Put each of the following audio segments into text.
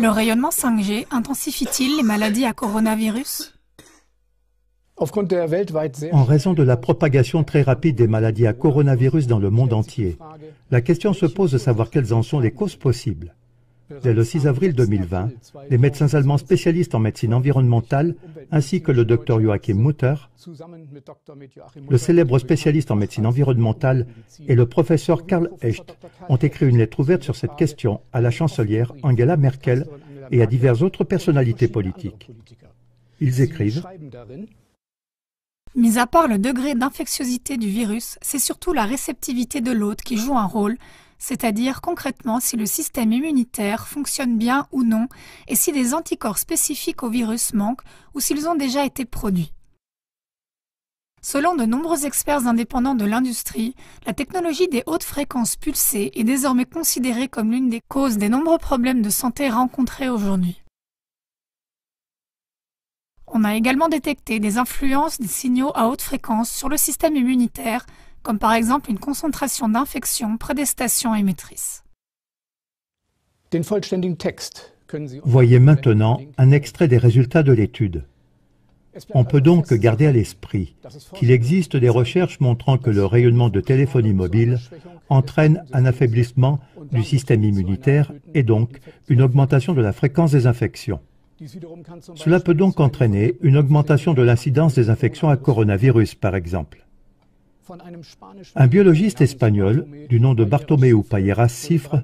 Le rayonnement 5G intensifie-t-il les maladies à coronavirus? En raison de la propagation très rapide des maladies à coronavirus dans le monde entier, la question se pose de savoir quelles en sont les causes possibles. Dès le 6 avril 2020, les médecins allemands spécialistes en médecine environnementale, ainsi que le Dr Joachim Mutter, le célèbre spécialiste en médecine environnementale, et le professeur Karl Echt ont écrit une lettre ouverte sur cette question à la chancelière Angela Merkel et à diverses autres personnalités politiques. Ils écrivent: Mis à part le degré d'infectiosité du virus, c'est surtout la réceptivité de l'hôte qui joue un rôle, c'est-à-dire concrètement si le système immunitaire fonctionne bien ou non et si des anticorps spécifiques au virus manquent ou s'ils ont déjà été produits. Selon de nombreux experts indépendants de l'industrie, la technologie des hautes fréquences pulsées est désormais considérée comme l'une des causes des nombreux problèmes de santé rencontrés aujourd'hui. On a également détecté des influences des signaux à haute fréquence sur le système immunitaire, comme par exemple une concentration d'infection, prédestation émettrice. Voyez maintenant un extrait des résultats de l'étude. On peut donc garder à l'esprit qu'il existe des recherches montrant que le rayonnement de téléphonie mobile entraîne un affaiblissement du système immunitaire et donc une augmentation de la fréquence des infections. Cela peut donc entraîner une augmentation de l'incidence des infections à coronavirus, par exemple. Un biologiste espagnol du nom de Bartomeu Payeras Cifre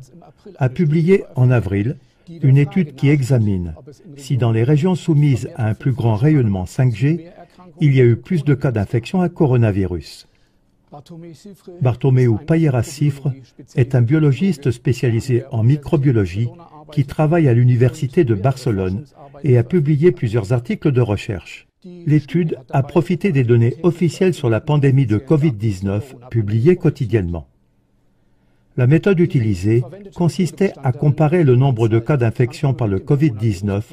a publié en avril une étude qui examine si dans les régions soumises à un plus grand rayonnement 5G, il y a eu plus de cas d'infection à coronavirus. Bartomeu Payeras Cifre est un biologiste spécialisé en microbiologie qui travaille à l'université de Barcelone et a publié plusieurs articles de recherche. L'étude a profité des données officielles sur la pandémie de Covid-19 publiées quotidiennement. La méthode utilisée consistait à comparer le nombre de cas d'infection par le Covid-19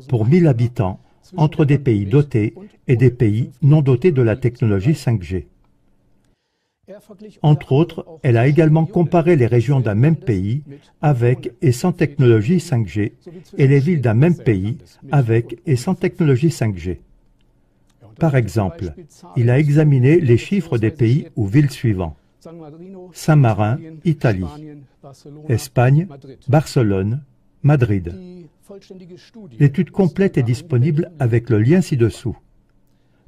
pour 1000 habitants entre des pays dotés et des pays non dotés de la technologie 5G. Entre autres, elle a également comparé les régions d'un même pays avec et sans technologie 5G et les villes d'un même pays avec et sans technologie 5G. Par exemple, il a examiné les chiffres des pays ou villes suivants: Saint-Marin, Italie; Espagne, Barcelone, Madrid. L'étude complète est disponible avec le lien ci-dessous.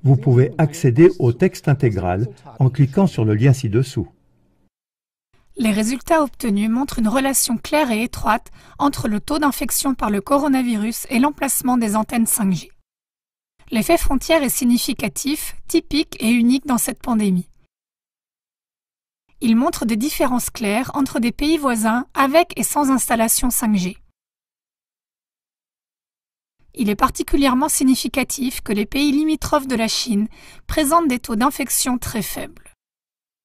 Vous pouvez accéder au texte intégral en cliquant sur le lien ci-dessous. Les résultats obtenus montrent une relation claire et étroite entre le taux d'infection par le coronavirus et l'emplacement des antennes 5G. L'effet frontière est significatif, typique et unique dans cette pandémie. Il montre des différences claires entre des pays voisins avec et sans installation 5G. Il est particulièrement significatif que les pays limitrophes de la Chine présentent des taux d'infection très faibles.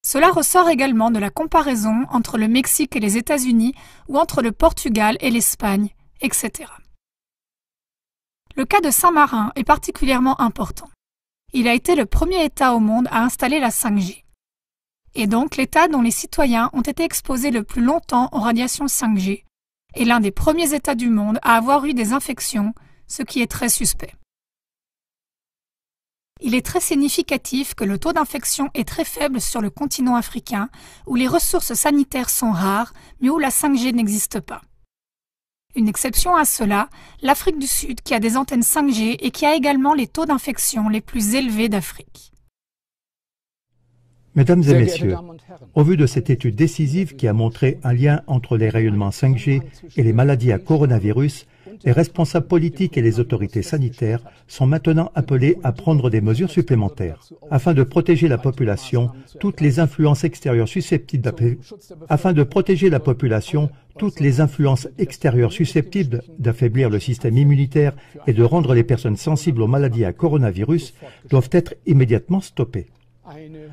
Cela ressort également de la comparaison entre le Mexique et les États-Unis ou entre le Portugal et l'Espagne, etc. Le cas de Saint-Marin est particulièrement important. Il a été le premier État au monde à installer la 5G. Et donc l'État dont les citoyens ont été exposés le plus longtemps aux radiations 5G est l'un des premiers États du monde à avoir eu des infections, ce qui est très suspect. Il est très significatif que le taux d'infection est très faible sur le continent africain, où les ressources sanitaires sont rares, mais où la 5G n'existe pas. Une exception à cela, l'Afrique du Sud qui a des antennes 5G et qui a également les taux d'infection les plus élevés d'Afrique. Mesdames et messieurs, au vu de cette étude décisive qui a montré un lien entre les rayonnements 5G et les maladies à coronavirus, les responsables politiques et les autorités sanitaires sont maintenant appelés à prendre des mesures supplémentaires afin de protéger la population toutes les influences extérieures susceptibles d'affaiblir le système immunitaire et de rendre les personnes sensibles aux maladies à coronavirus doivent être immédiatement stoppées.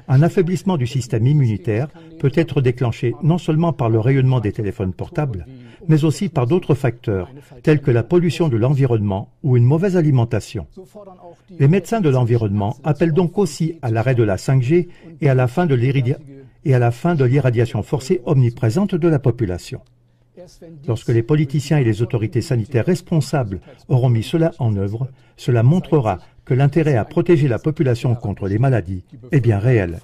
Un affaiblissement du système immunitaire peut être déclenché non seulement par le rayonnement des téléphones portables, mais aussi par d'autres facteurs, tels que la pollution de l'environnement ou une mauvaise alimentation. Les médecins de l'environnement appellent donc aussi à l'arrêt de la 5G et à la fin de l'irradiation forcée omniprésente de la population. Lorsque les politiciens et les autorités sanitaires responsables auront mis cela en œuvre, cela montrera que l'intérêt à protéger la population contre les maladies est bien réel.